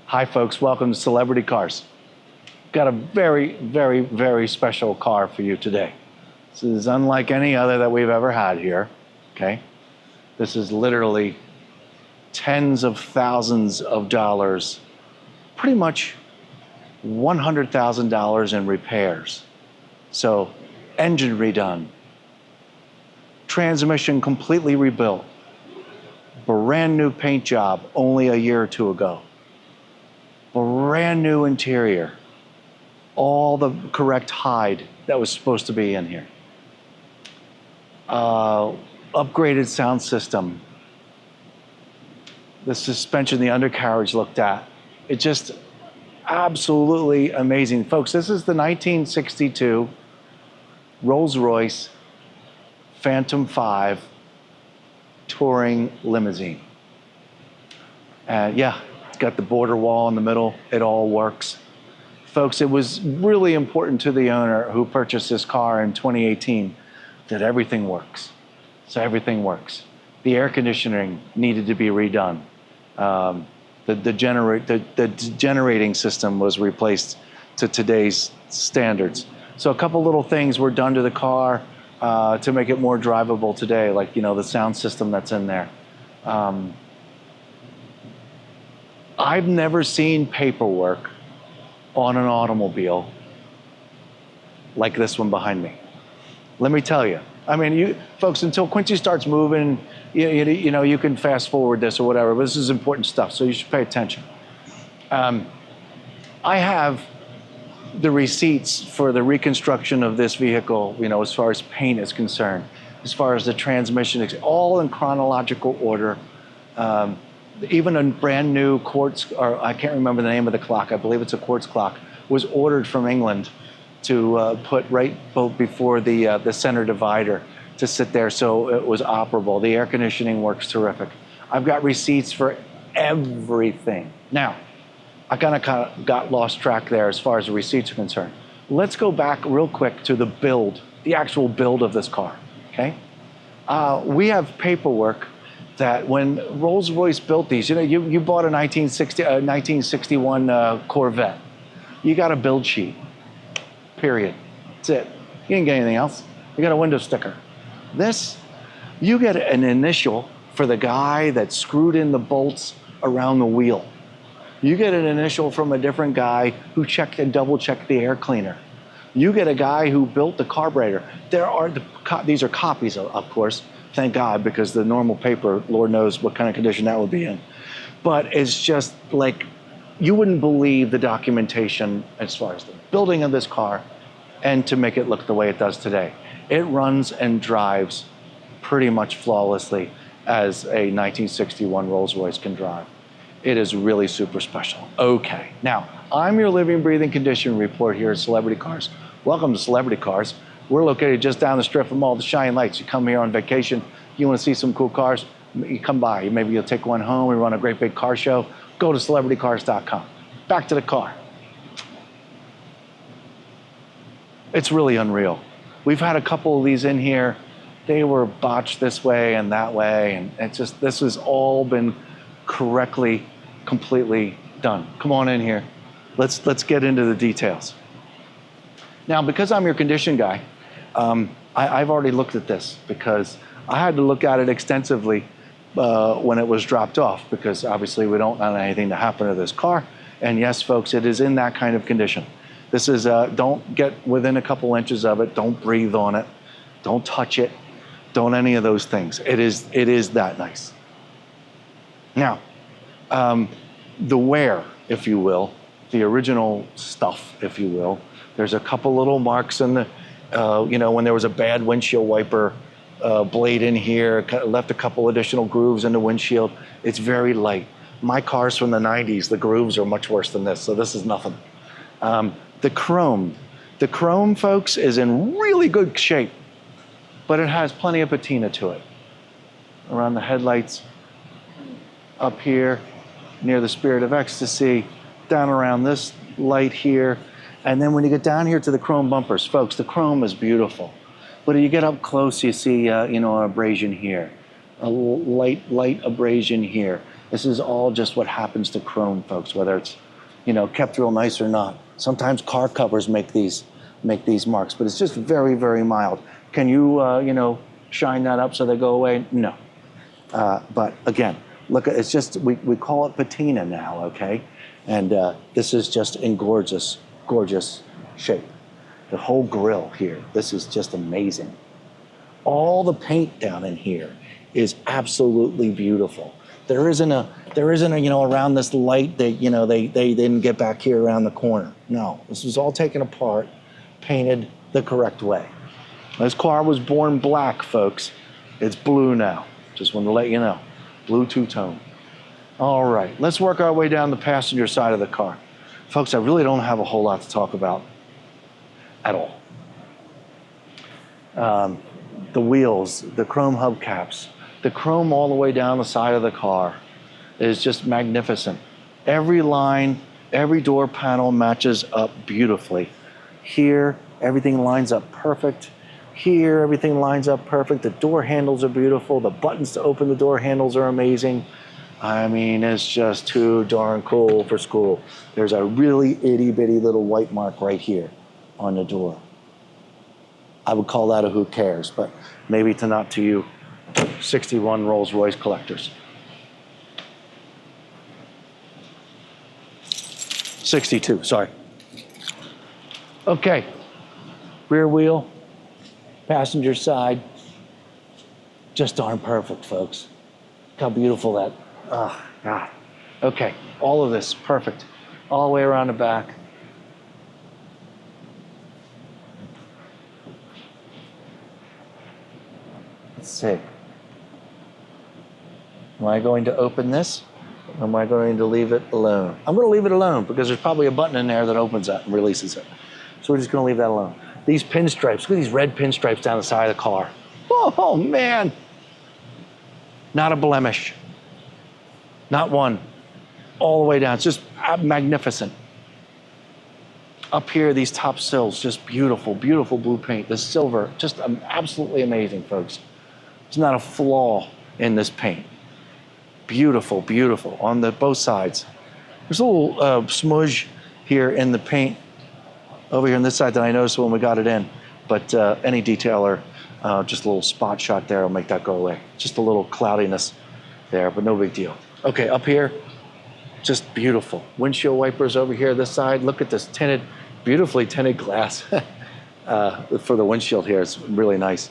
Hi folks, welcome to Celebrity Cars. Got a very, very, very special car for you today. This is unlike any other that we've ever had here, okay? This is literally tens of thousands of dollars, pretty much $100,000 in repairs. So engine redone, transmission completely rebuilt, brand new paint job only a year or two ago. Brand new interior, all the correct hide that was supposed to be in here. Upgraded sound system. The suspension, the undercarriage looked at. It just absolutely amazing. Folks, this is the 1962 Rolls-Royce Phantom 5 touring limousine. And yeah, got the border wall in the middle. It all works. Folks, it was really important to the owner who purchased this car in 2018 that everything works. So everything works. The air conditioning needed to be redone. The generating system was replaced to today's standards. So a couple little things were done to the car to make it more drivable today, like the sound system that's in there. I've never seen paperwork on an automobile like this one behind me. Let me tell you. I mean, you folks, until Quincy starts moving, you can fast forward this or whatever, but this is important stuff, so you should pay attention. I have the receipts for the reconstruction of this vehicle, as far as paint is concerned, as far as the transmission, all in chronological order. Even a brand new quartz, or I can't remember the name of the clock, I believe it's a quartz clock, was ordered from England to put right before the center divider to sit there so it was operable. The air conditioning works terrific. I've got receipts for everything. Now, I kind of got lost track there as far as the receipts are concerned. Let's go back real quick to the build, the actual build of this car, okay? We have paperwork that when Rolls-Royce built these, you bought a 1961 Corvette. You got a build sheet, period. That's it. You didn't get anything else. You got a window sticker. This, you get an initial for the guy that screwed in the bolts around the wheel. You get an initial from a different guy who checked and double-checked the air cleaner. You get a guy who built the carburetor. These are copies, of course. Thank God, because the normal paper, Lord knows what kind of condition that would be in. But it's just like, you wouldn't believe the documentation as far as the building of this car and to make it look the way it does today. It runs and drives pretty much flawlessly as a 1961 Rolls-Royce can drive. It is really super special. Okay, now, I'm your living, breathing condition report here at Celebrity Cars. Welcome to Celebrity Cars. We're located just down the strip from all the shine lights. You come here on vacation, you want to see some cool cars, you come by. Maybe you'll take one home. We run a great big car show. Go to celebritycars.com. Back to the car. It's really unreal. We've had a couple of these in here. They were botched this way and that way, and this has all been correctly, completely done. Come on in here. Let's get into the details. Now, because I'm your condition guy, I've already looked at this because I had to look at it extensively when it was dropped off, because obviously we don't want anything to happen to this car. And yes, folks, it is in that kind of condition. This is, don't get within a couple inches of it. Don't breathe on it. Don't touch it. Don't any of those things. It is that nice. Now, the wear, if you will, the original stuff, if you will, there's a couple little marks in the, when there was a bad windshield wiper blade in here, left a couple additional grooves in the windshield. It's very light. My car's from the 90s, the grooves are much worse than this, so this is nothing. The chrome, folks, is in really good shape, but it has plenty of patina to it. Around the headlights, up here, near the Spirit of Ecstasy, down around this light here. And then when you get down here to the chrome bumpers, folks, the chrome is beautiful. But if you get up close, you see, an abrasion here, a light abrasion here. This is all just what happens to chrome, folks, whether it's, you know, kept real nice or not. Sometimes car covers make these marks, but it's just very, very mild. Can you, you know, shine that up so they go away? No. But again, look, it's just, we call it patina now, okay? And this is just in gorgeous, gorgeous shape. The whole grille here, this is just amazing. All the paint down in here is absolutely beautiful. There isn't a, you know, around this light that, you know, they didn't get back here around the corner. No, this was all taken apart, painted the correct way. This car was born black, folks. It's blue now. Just wanted to let you know. Blue two-tone. All right, let's work our way down the passenger side of the car. Folks, I really don't have a whole lot to talk about at all. The wheels, the chrome hubcaps, the chrome all the way down the side of the car is just magnificent. Every line, every door panel matches up beautifully. Here, everything lines up perfect. Here, everything lines up perfect. The door handles are beautiful. The buttons to open the door handles are amazing. I mean, it's just too darn cool for school. There's a really itty bitty little white mark right here on the door. I would call that a who cares, but maybe not to you 61 Rolls-Royce collectors. 62, sorry. Okay, rear wheel, passenger side, just darn perfect, folks. Look how beautiful that, oh, God. Okay, all of this, perfect. All the way around the back. Let's see. Am I going to open this? Or am I going to leave it alone? I'm going to leave it alone because there's probably a button in there that opens that and releases it. So we're just going to leave that alone. These pinstripes, look at these red pinstripes down the side of the car. Oh, man. Not a blemish. Not one. All the way down. It's just magnificent. Up here, these top sills, just beautiful, beautiful blue paint. This silver, just absolutely amazing, folks. There's not a flaw in this paint. Beautiful, beautiful on both sides. There's a little smudge here in the paint over here on this side that I noticed when we got it in, but any detailer, just a little spot shot there will make that go away. Just a little cloudiness there, but no big deal. Okay, up here, just beautiful. Windshield wipers over here this side. Look at this tinted, beautifully tinted glass for the windshield here. It's really nice.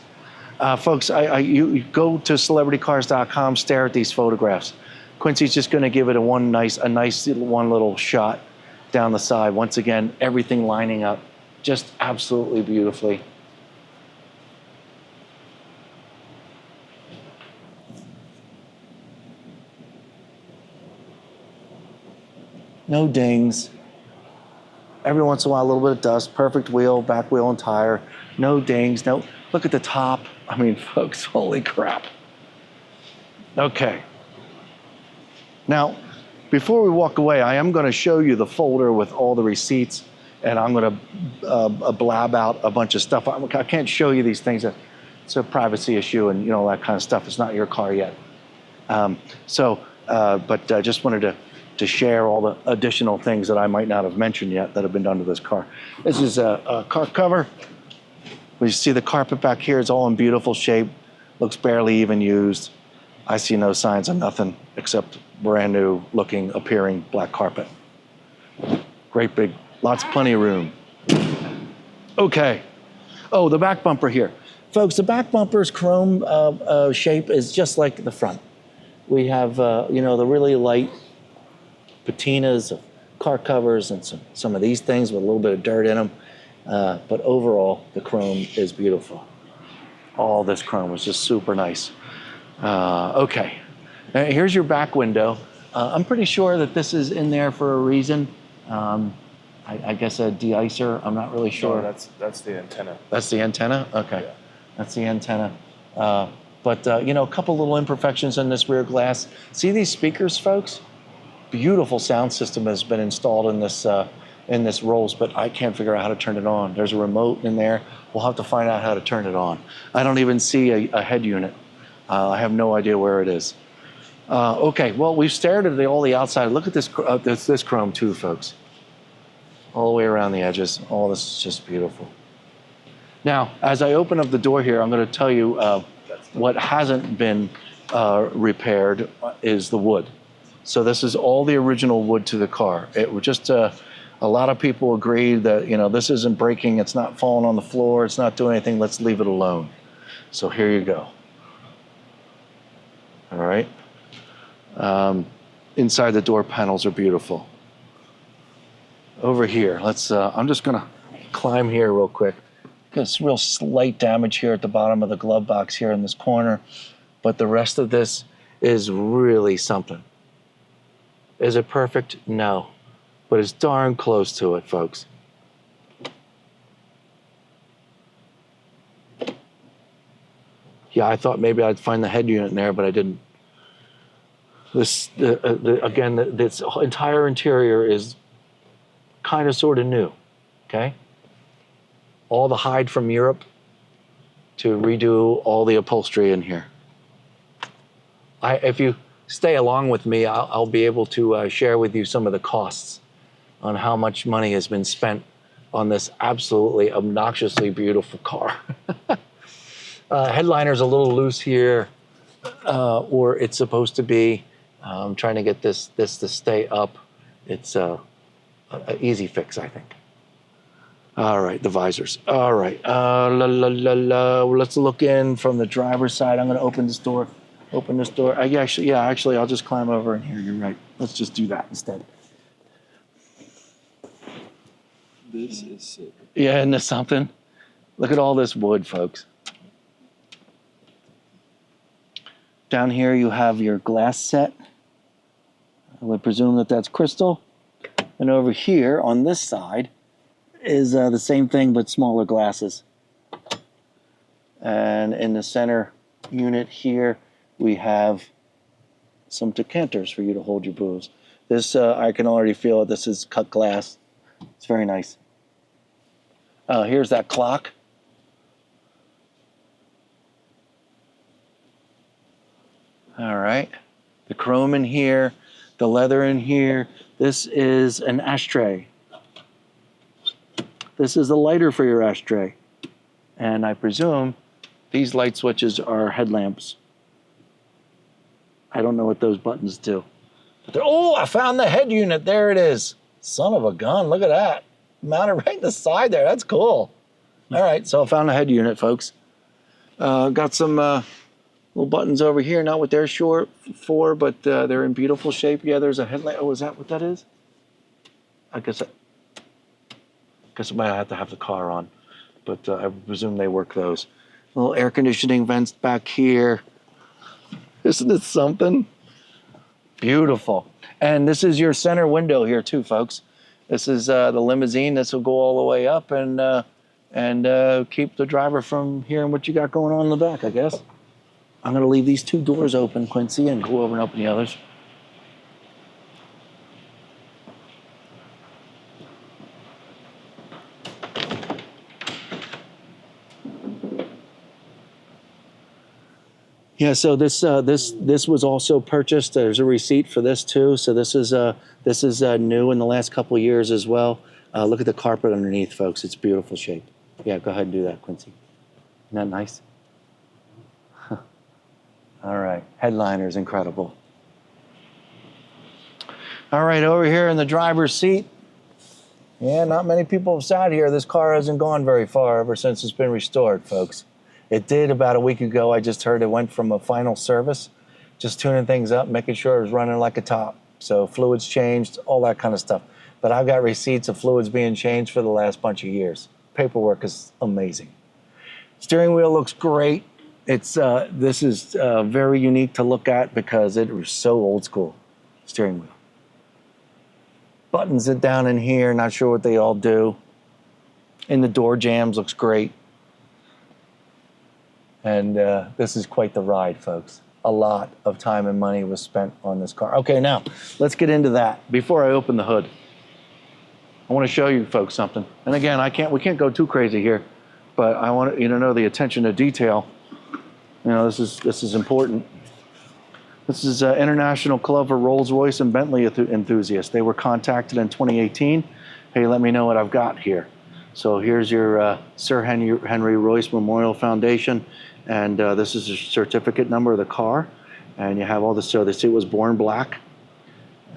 Folks, you go to celebritycars.com, stare at these photographs. Quincy's just going to give it a nice little shot down the side. Once again, everything lining up just absolutely beautifully. No dings. Every once in a while, a little bit of dust. Perfect wheel, back wheel and tire. No dings. No. Look at the top. I mean, folks, holy crap. Okay. Now, before we walk away, I am going to show you the folder with all the receipts, and I'm going to blab out a bunch of stuff. I can't show you these things. It's a privacy issue and, you know, that kind of stuff. It's not your car yet. But I just wanted to share all the additional things that I might not have mentioned yet that have been done to this car. This is a car cover. We see the carpet back here. It's all in beautiful shape. Looks barely even used. I see no signs of nothing except brand new looking, appearing black carpet. Great big, plenty of room. Okay. Oh, the back bumper here. Folks, the back bumper's chrome shape is just like the front. We have, you know, the really light patinas of car covers and some of these things with a little bit of dirt in them. But overall, the chrome is beautiful. All this chrome is just super nice. Okay, here's your back window. I'm pretty sure that this is in there for a reason. I guess a de-icer, I'm not really sure. No, that's the antenna. That's the antenna? Okay, yeah. That's the antenna. But you know, a couple little imperfections in this rear glass. See these speakers, folks? Beautiful sound system has been installed in this Rolls, but I can't figure out how to turn it on. There's a remote in there. We'll have to find out how to turn it on. I don't even see a head unit. I have no idea where it is. Okay, well, we've stared at all the outside. Look at this chrome too, folks. All the way around the edges. All this is just beautiful. Now, as I open up the door here, I'm going to tell you what hasn't been repaired is the wood. So this is all the original wood to the car. It was just a lot of people agreed that, you know, this isn't breaking, it's not falling on the floor, it's not doing anything, let's leave it alone. So here you go. All right. Inside the door panels are beautiful. Over here, let's, I'm just gonna climb here real quick. There's real slight damage here at the bottom of the glove box here in this corner, but the rest of this is really something. Is it perfect? No, but it's darn close to it, folks. Yeah, I thought maybe I'd find the head unit in there, but I didn't. This, again, this entire interior is kind of sort of new, okay? All the hide from Europe to redo all the upholstery in here. If you stay along with me, I'll be able to share with you some of the costs on how much money has been spent on this absolutely obnoxiously beautiful car. Headliner's a little loose here, or it's supposed to be. I'm trying to get this to stay up. It's an easy fix, I think. All right, the visors. All right, let's look in from the driver's side. I'm going to open this door. Open this door. Actually, I'll just climb over in here. You're right. Let's just do that instead. This is sick. Yeah, isn't this something? Look at all this wood, folks. Down here you have your glass set. I would presume that that's crystal. And over here on this side is the same thing but smaller glasses. And in the center unit here we have some decanters for you to hold your booze. This, I can already feel it. This is cut glass. It's very nice. Here's that clock. All right. The chrome in here, the leather in here. This is an ashtray. This is the lighter for your ashtray. And I presume these light switches are headlamps. I don't know what those buttons do. But oh, I found the head unit. There it is. Son of a gun. Look at that. Mounted right in the side there. That's cool. All right, so I found the head unit, folks. Got some little buttons over here. Not what they're short for, but they're in beautiful shape. Yeah, there's a headlight. Oh, is that what that is? I guess I might have to have the car on, but I presume they work those. Little air conditioning vents back here. Isn't it something? Beautiful. And this is your center window here too, folks. This is the limousine. This will go all the way up and keep the driver from hearing what you got going on in the back, I guess. I'm going to leave these two doors open, Quincy, and go over and open the others. Yeah, so this was also purchased. There's a receipt for this too. So this is new in the last couple of years as well. Look at the carpet underneath, folks. It's beautiful shape. Yeah, go ahead and do that, Quincy. Isn't that nice? All right, headliner's incredible. All right, over here in the driver's seat. Yeah, not many people have sat here. This car hasn't gone very far ever since it's been restored, folks. It did about a week ago. I just heard it went from a final service, just tuning things up, making sure it was running like a top. So fluids changed, all that kind of stuff. But I've got receipts of fluids being changed for the last bunch of years. Paperwork is amazing. Steering wheel looks great. It's this is very unique to look at because it was so old school. Steering wheel. Buttons it down in here, not sure what they all do. In the door jambs, looks great. And this is quite the ride, folks. A lot of time and money was spent on this car. Okay, now, let's get into that. Before I open the hood, I want to show you folks something. And again, we can't go too crazy here, but I want you to know the attention to detail. You know, this is important. This is International Club for Rolls Royce and Bentley enthusiasts. They were contacted in 2018. Hey, let me know what I've got here. So here's your Sir Henry Royce Memorial Foundation, and this is a certificate number of the car, and you have all this. So they say it was born black,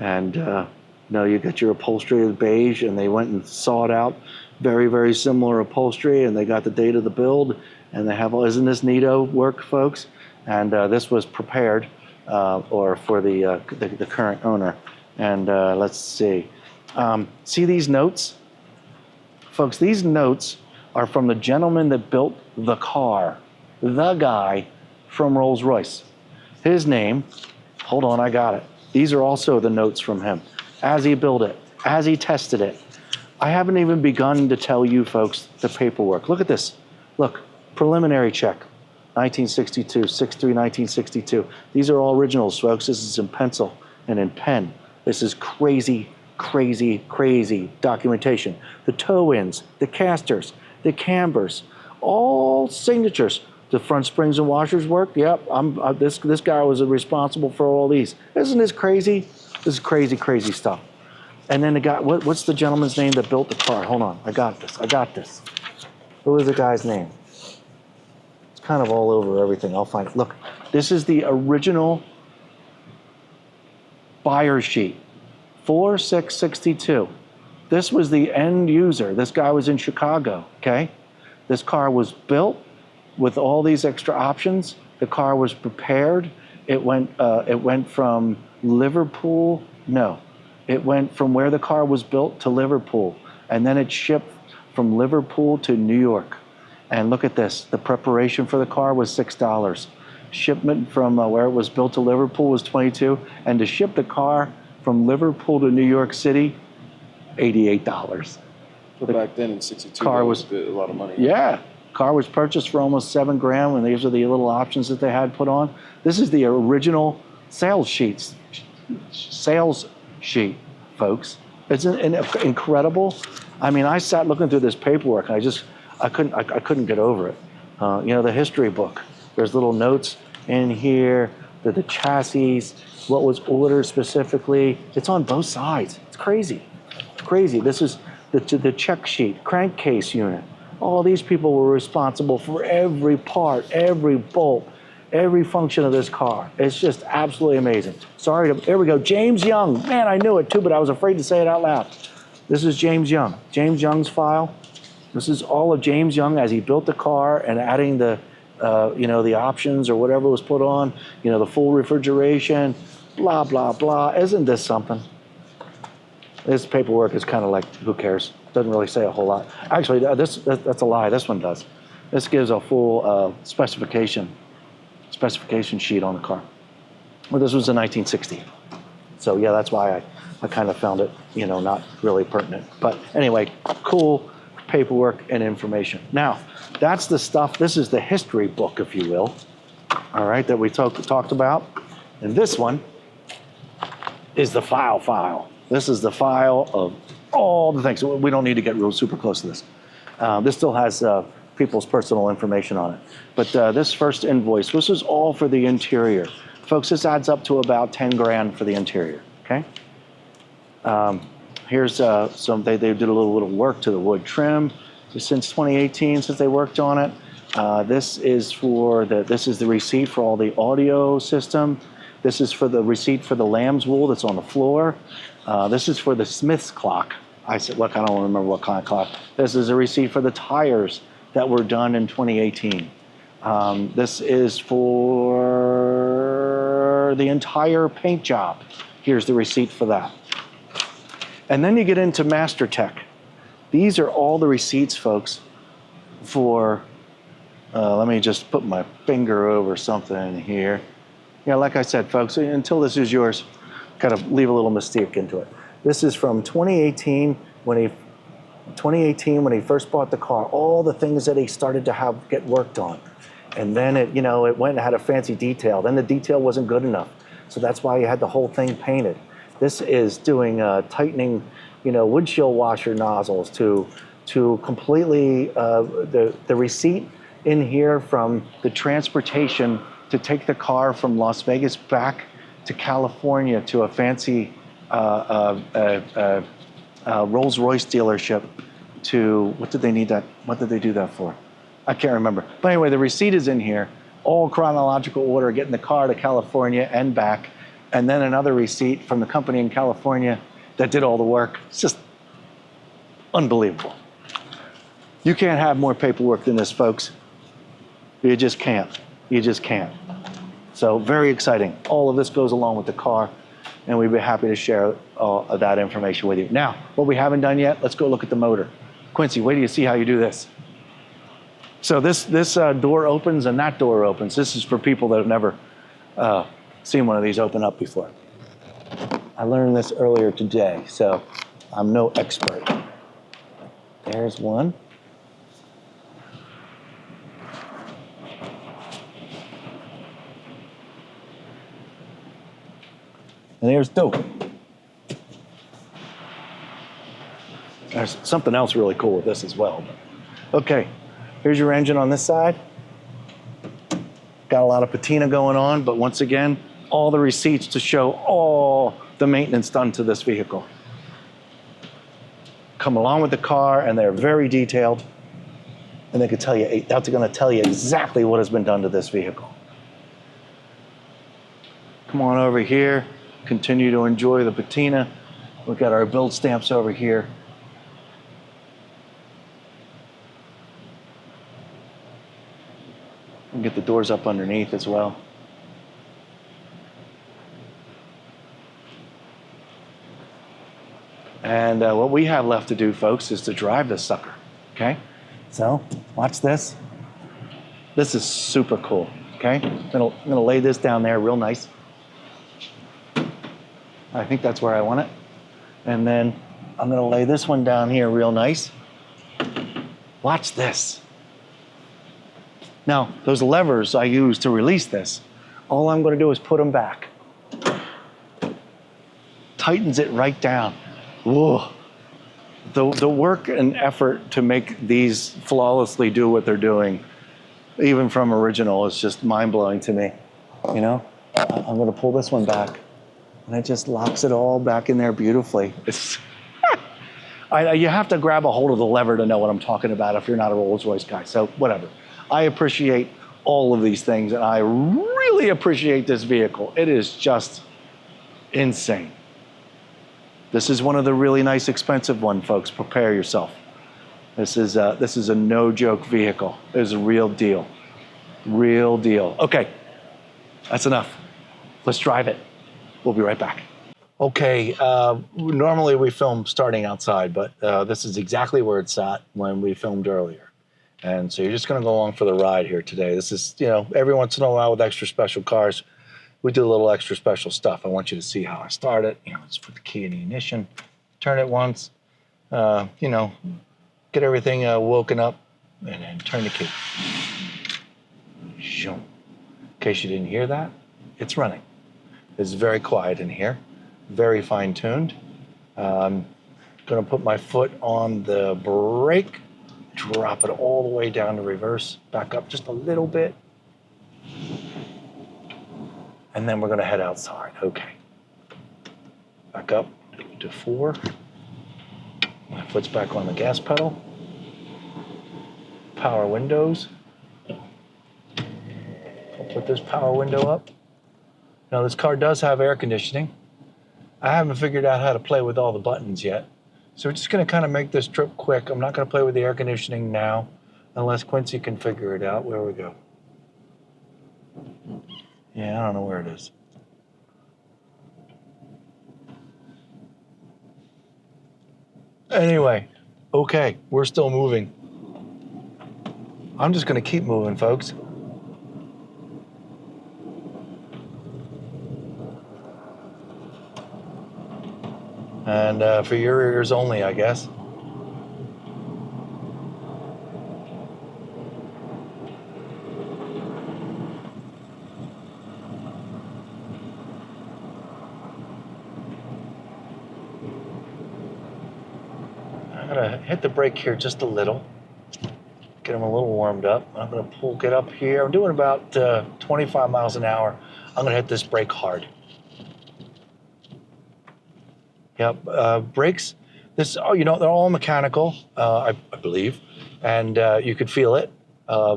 and you get your upholstery of beige, and they went and sawed out very, very similar upholstery, and they got the date of the build, and they have, isn't this neato work, folks? And this was prepared or for the current owner. And let's see. See these notes? Folks, these notes are from the gentleman that built the car, the guy from Rolls-Royce. His name, hold on, I got it. These are also the notes from him, as he built it, as he tested it. I haven't even begun to tell you folks the paperwork. Look at this. Look, preliminary check, 1962, 6/3/1962. These are all originals, folks. This is in pencil and in pen. This is crazy, crazy, crazy documentation. The toe ends, the casters, the cambers, all signatures. The front springs and washers work. Yep, this guy was responsible for all these. Isn't this crazy? This is crazy, crazy stuff. And then the guy, what's the gentleman's name that built the car? Hold on, I got this. What was the guy's name? It's kind of all over everything. I'll find it. Look, this is the original buyer sheet, 4662. This was the end user. This guy was in Chicago, okay? This car was built with all these extra options. The car was prepared. It went from Liverpool, no. It went from where the car was built to Liverpool, and then it shipped from Liverpool to New York. And look at this, the preparation for the car was $6. Shipment from where it was built to Liverpool was $22, and to ship the car from Liverpool to New York City, $88. So back then in '62, car that was a lot of money. Yeah, car was purchased for almost $7,000, and these are the little options that they had put on. This is the original sales sheet, folks. It's incredible. I mean, I sat looking through this paperwork, and I couldn't get over it. The history book. There's little notes in here, the chassis, what was ordered specifically. It's on both sides. It's crazy. It's crazy. This is the check sheet, crankcase unit. All these people were responsible for every part, every bolt, every function of this car. It's just absolutely amazing. Here we go. James Young. Man, I knew it too, but I was afraid to say it out loud. This is James Young. James Young's file. This is all of James Young as he built the car and adding the options or whatever was put on, the full refrigeration, blah, blah, blah. Isn't this something? This paperwork is kind of like, who cares? Doesn't really say a whole lot. Actually, that's a lie. This one does. This gives a full specification sheet on the car. Well, this was in 1960. So yeah, that's why I kind of found it, not really pertinent. But anyway, cool paperwork and information. Now, that's the stuff. This is the history book, if you will, all right, that we talked about. And this one is the file. This is the file of all the things. We don't need to get real super close to this. This still has people's personal information on it. But this first invoice, this is all for the interior. Folks, this adds up to about $10,000 for the interior, okay? Here's they did a little work to the wood trim since 2018, since they worked on it. This is the receipt for all the audio system. This is for the receipt for the lamb's wool that's on the floor. This is for the Smith's clock. I said, look, I don't remember what kind of clock. This is a receipt for the tires that were done in 2018. This is for the entire paint job. Here's the receipt for that. And then you get into Master Tech. These are all the receipts, folks, for, let me just put my finger over something here. Yeah, like I said, folks, until this is yours, kind of leave a little mystique into it. This is from 2018 when he first bought the car, all the things that he started to get worked on. And then it went and had a fancy detail. Then the detail wasn't good enough. So that's why he had the whole thing painted. This is doing tightening, windshield washer nozzles to completely, the receipt in here from the transportation to take the car from Las Vegas back to California to a fancy Rolls Royce dealership to, what did they need that? What did they do that for? I can't remember. But anyway, the receipt is in here, all chronological order, getting the car to California and back, and then another receipt from the company in California that did all the work. It's just unbelievable. You can't have more paperwork than this, folks. You just can't. You just can't. So very exciting. All of this goes along with the car, and we'd be happy to share all of that information with you. Now, what we haven't done yet, let's go look at the motor. Quincy, wait till you see how you do this. So this door opens and that door opens. This is for people that have never seen one of these open up before. I learned this earlier today, so I'm no expert. There's one. And there's two. There's something else really cool with this as well. Okay, here's your engine on this side. Got a lot of patina going on, but once again, all the receipts to show all the maintenance done to this vehicle. Come along with the car, and they're very detailed, and they could tell you, that's going to tell you exactly what has been done to this vehicle. Come on over here, continue to enjoy the patina. We've got our build stamps over here. And get the doors up underneath as well. And what we have left to do, folks, is to drive this sucker, okay? So, watch this. This is super cool, okay? I'm gonna lay this down there real nice. I think that's where I want it. And then I'm gonna lay this one down here real nice. Watch this. Now, those levers I use to release this, all I'm gonna do is put them back. Tightens it right down. Whoa. The work and effort to make these flawlessly do what they're doing, even from original, is just mind-blowing to me. You know, I'm gonna pull this one back, and it just locks it all back in there beautifully. It's you have to grab a hold of the lever to know what I'm talking about if you're not a Rolls Royce guy, so whatever. I appreciate all of these things, and I really appreciate this vehicle. It is just insane. This is one of the really nice, expensive ones, folks. Prepare yourself. This is a no-joke vehicle. It's a real deal. Real deal. Okay, that's enough. Let's drive it. We'll be right back. Okay, normally we film starting outside, but this is exactly where it's at when we filmed earlier. And so you're just gonna go along for the ride here today. This is, you know, every once in a while with extra special cars, we do a little extra special stuff. I want you to see how I start it. You know, just put the key in the ignition, turn it once, you know, get everything woken up, and then turn the key. In case you didn't hear that, it's running. It's very quiet in here, very fine-tuned. I'm gonna put my foot on the brake, drop it all the way down to reverse, back up just a little bit. And then we're gonna head outside, okay. Back up to 4. My foot's back on the gas pedal. Power windows. I'll put this power window up. Now this car does have air conditioning. I haven't figured out how to play with all the buttons yet. So we're just gonna kind of make this trip quick. I'm not gonna play with the air conditioning now, unless Quincy can figure it out. Where we go? Yeah, I don't know where it is. Anyway, okay, we're still moving. I'm just gonna keep moving, folks. And for your ears only, I guess. Hit the brake here just a little, get them a little warmed up. I'm gonna get up here. I'm doing about 25 miles an hour. I'm gonna hit this brake hard. Yep. Brakes. They're all mechanical, I believe, and you could feel it.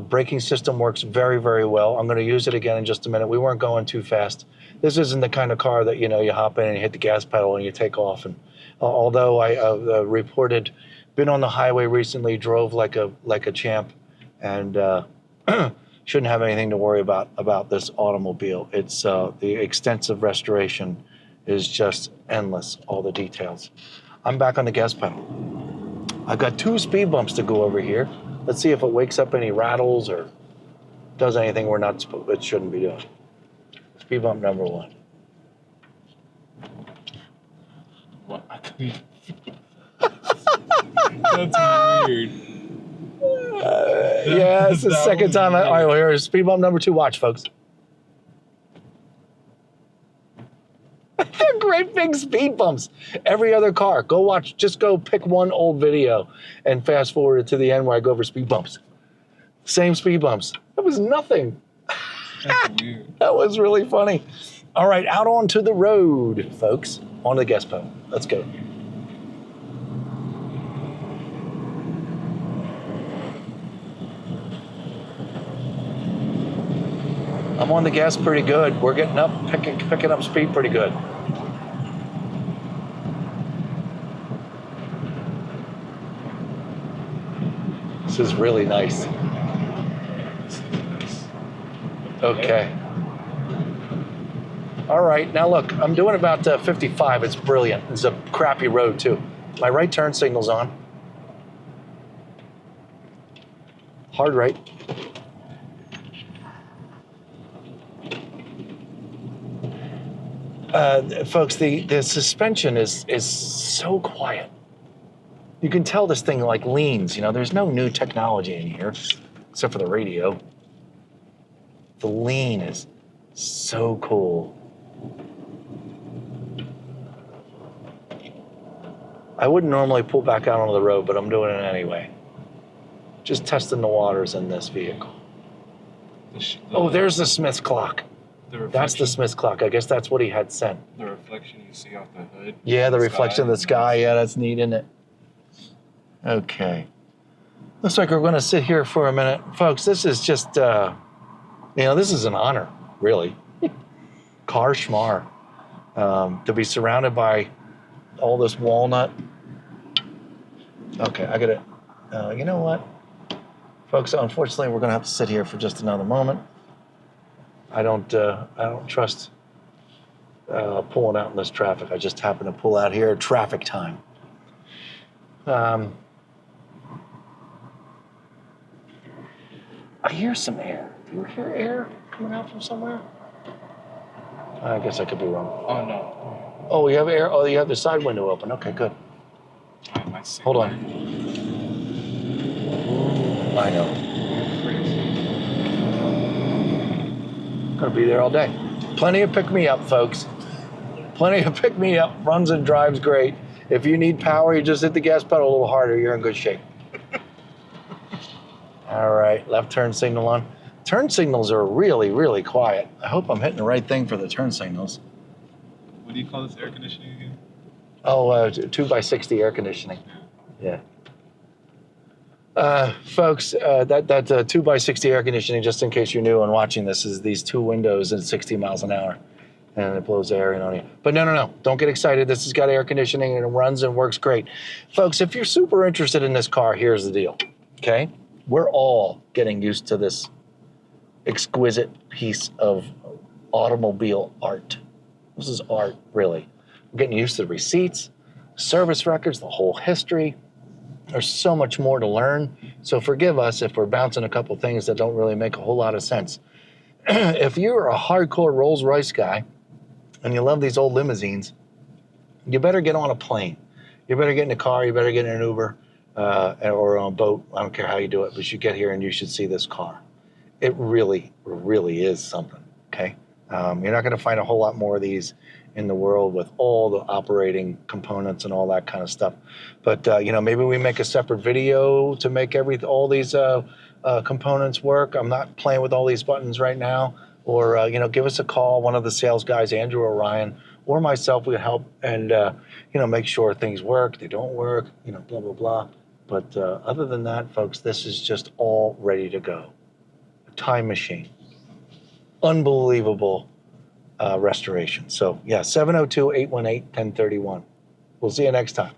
Braking system works very, very well. I'm going to use it again in just a minute. We weren't going too fast. This isn't the kind of car that, you hop in and you hit the gas pedal and you take off. And although I reported, been on the highway recently, drove like a champ, and shouldn't have anything to worry about this automobile. It's the extensive restoration is just endless, all the details. I'm back on the gas pedal. I've got 2 speed bumps to go over here. Let's see if it wakes up any rattles or does anything it shouldn't be doing. Speed bump number 1. What? That's weird. Yeah, it's the second time. All right, well, here's speed bump number 2. Watch, folks. They're great big speed bumps. Every other car. Go watch. Just go pick one old video and fast forward it to the end where I go over speed bumps. Same speed bumps. That was nothing. That's weird. That was really funny. All right, out onto the road, folks. On the gas pedal. Let's go. I'm on the gas pretty good. We're getting up, picking up speed pretty good. This is really nice. Okay. All right, now look, I'm doing about 55. It's brilliant. It's a crappy road too. My right turn signal's on. Hard right. Folks, the suspension is so quiet. You can tell this thing like leans. There's no new technology in here, except for the radio. The lean is so cool. I wouldn't normally pull back out onto the road, but I'm doing it anyway. Just testing the waters in this vehicle. Oh, there's the Smith's clock. That's the Smith's clock. I guess that's what he had sent. The reflection you see off the hood. Yeah, the reflection of the sky. Yeah, that's neat, isn't it? Okay. Looks like we're going to sit here for a minute. Folks, this is just, this is an honor, really. Car schmar. To be surrounded by all this walnut. Okay, I got to, you know what? Folks, unfortunately, we're going to have to sit here for just another moment. I don't trust pulling out in this traffic. I just happen to pull out here at traffic time. I hear some air. Do you hear air coming out from somewhere? I guess I could be wrong. Oh, no. Oh, you have air? Oh, you have the side window open. Okay, good. Hold on. I know. Gonna be there all day. Plenty of pick-me-up, folks. Plenty of pick-me-up. Runs and drives great. If you need power, you just hit the gas pedal a little harder. You're in good shape. All right, left turn signal on. Turn signals are really, really quiet. I hope I'm hitting the right thing for the turn signals. What do you call this air conditioning again? Oh, 2x60 air conditioning. Yeah. Folks, that 2x60 air conditioning, just in case you're new and watching this, is these 2 windows at 60 miles an hour. And it blows air in on you. But no. Don't get excited. This has got air conditioning and it runs and works great. Folks, if you're super interested in this car, here's the deal. Okay? We're all getting used to this exquisite piece of automobile art. This is art, really. We're getting used to the receipts, service records, the whole history. There's so much more to learn. So forgive us if we're bouncing a couple things that don't really make a whole lot of sense. If you're a hardcore Rolls-Royce guy and you love these old limousines, you better get on a plane. You better get in a car. You better get in an Uber or on a boat. I don't care how you do it, but you get here and you should see this car. It really, really is something, okay? You're not going to find a whole lot more of these in the world with all the operating components and all that kind of stuff. But, maybe we make a separate video to make all these components work. I'm not playing with all these buttons right now. Or, give us a call. One of the sales guys, Andrew or Ryan, or myself would help and, make sure things work, they don't work, blah, blah, blah. But other than that, folks, this is just all ready to go. A time machine. Unbelievable restoration. So, yeah, 702-818-1031. We'll see you next time.